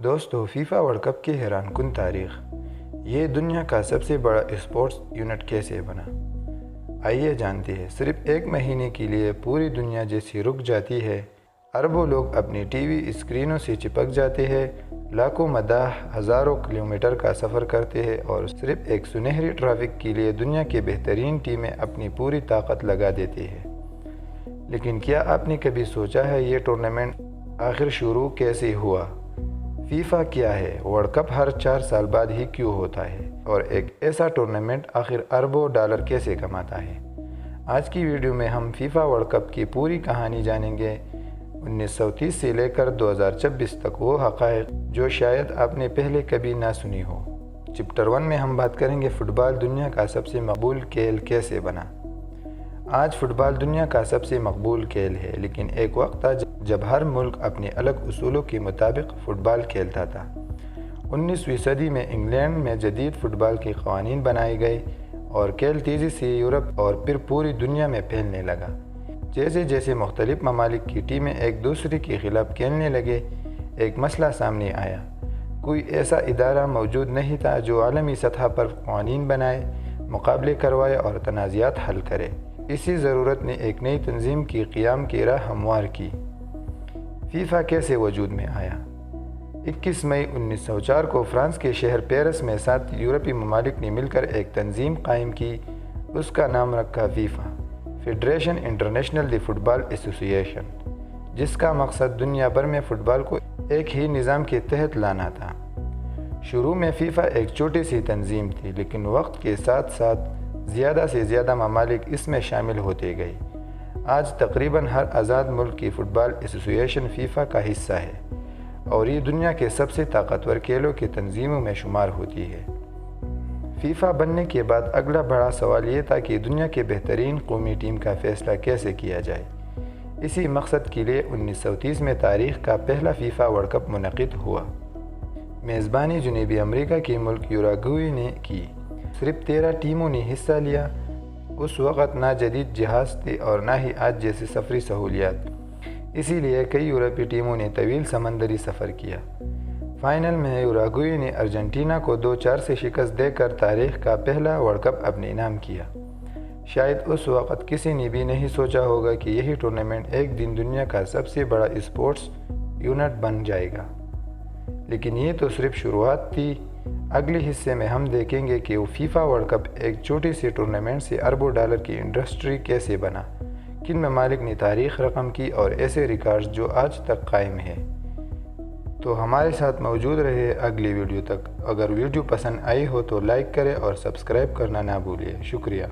دوستو، FIFA world cup کی حیران کن تاریخ۔ یہ دنیا کا سب سے بڑا اسپورٹس یونٹ کیسے بنا؟ آئیے جانتے ہیں۔ صرف ایک مہینے کے لیے پوری دنیا جیسی رک جاتی ہے، اربوں لوگ اپنی ٹی وی اسکرینوں سے چپک جاتے ہیں، لاکھوں مداح ہزاروں کلومیٹر کا سفر کرتے ہیں اور صرف ایک سنہری ٹرافک کے لیے دنیا کی بہترین ٹیمیں اپنی پوری طاقت لگا دیتی ہیں۔ لیکن کیا آپ نے کبھی سوچا ہے یہ ٹورنامنٹ آخر شروع کیسے ہوا؟ فیفا کیا ہے؟ ورلڈ کپ ہر 4 سال بعد ہی کیوں ہوتا ہے؟ اور ایک ایسا ٹورنامنٹ آخر اربوں ڈالر کیسے کماتا ہے؟ آج کی ویڈیو میں ہم فیفا ورلڈ کپ کی پوری کہانی جانیں گے، 1930 سے لے کر 2026 تک، وہ حقائق جو شاید آپ نے پہلے کبھی نہ سنی ہو۔ چیپٹر 1 میں ہم بات کریں گے فٹ بال دنیا کا سب سے مقبول کھیل کیسے بنا۔ آج فٹ بال دنیا کا سب سے مقبول کھیل ہے، لیکن ایک وقت تھا جب ہر ملک اپنے الگ اصولوں کے مطابق فٹ بال کھیلتا تھا۔ 19ویں صدی میں انگلینڈ میں جدید فٹ بال کے قوانین بنائے گئے اور کھیل تیزی سے یورپ اور پھر پوری دنیا میں پھیلنے لگا۔ جیسے جیسے مختلف ممالک کی ٹیمیں ایک دوسرے کے خلاف کھیلنے لگے، ایک مسئلہ سامنے آیا۔ کوئی ایسا ادارہ موجود نہیں تھا جو عالمی سطح پر قوانین بنائے، مقابلے کروائے اور تنازعات حل کرے۔ اسی ضرورت نے ایک نئی تنظیم کی قیام کی راہ ہموار کی۔ فیفا کیسے وجود میں آیا؟ 21 مئی 1904 کو فرانس کے شہر پیرس میں 7 یورپی ممالک نے مل کر ایک تنظیم قائم کی۔ اس کا نام رکھا فیفا، فیڈریشن انٹرنیشنل دی فٹ بال ایسوسی ایشن، جس کا مقصد دنیا بھر میں فٹ بال کو ایک ہی نظام کے تحت لانا تھا۔ شروع میں فیفا ایک چھوٹی سی تنظیم تھی، لیکن وقت کے ساتھ ساتھ زیادہ سے زیادہ ممالک اس میں شامل ہوتے گئے۔ آج تقریباً ہر آزاد ملک کی فٹ بال ایسوسی ایشن فیفا کا حصہ ہے اور یہ دنیا کے سب سے طاقتور کھیلوں کی تنظیموں میں شمار ہوتی ہے۔ فیفا بننے کے بعد اگلا بڑا سوال یہ تھا کہ دنیا کے بہترین قومی ٹیم کا فیصلہ کیسے کیا جائے۔ اسی مقصد کے لیے 1930 میں تاریخ کا پہلا فیفا ورلڈ کپ منعقد ہوا۔ میزبانی جنوبی امریکہ کے ملک یوراگوئے نے کی۔ صرف 13 ٹیموں نے حصہ لیا۔ اس وقت نہ جدید جہاز تھے اور نہ ہی آج جیسے سفری سہولیات، اسی لیے کئی یورپی ٹیموں نے طویل سمندری سفر کیا۔ فائنل میں یوراگوئے نے ارجنٹینا کو 2-4 سے شکست دے کر تاریخ کا پہلا ورلڈ کپ اپنے نام کیا۔ شاید اس وقت کسی نے بھی نہیں سوچا ہوگا کہ یہی ٹورنامنٹ ایک دن دنیا کا سب سے بڑا اسپورٹس یونٹ بن جائے گا۔ لیکن یہ تو صرف شروعات تھی۔ اگلے حصے میں ہم دیکھیں گے کہ فیفا ورلڈ کپ ایک چھوٹی سی ٹورنامنٹ سے اربوں ڈالر کی انڈسٹری کیسے بنا، کن ممالک نے تاریخ رقم کی اور ایسے ریکارڈز جو آج تک قائم ہیں۔ تو ہمارے ساتھ موجود رہے اگلی ویڈیو تک۔ اگر ویڈیو پسند آئی ہو تو لائک کریں اور سبسکرائب کرنا نہ بھولیں۔ شکریہ۔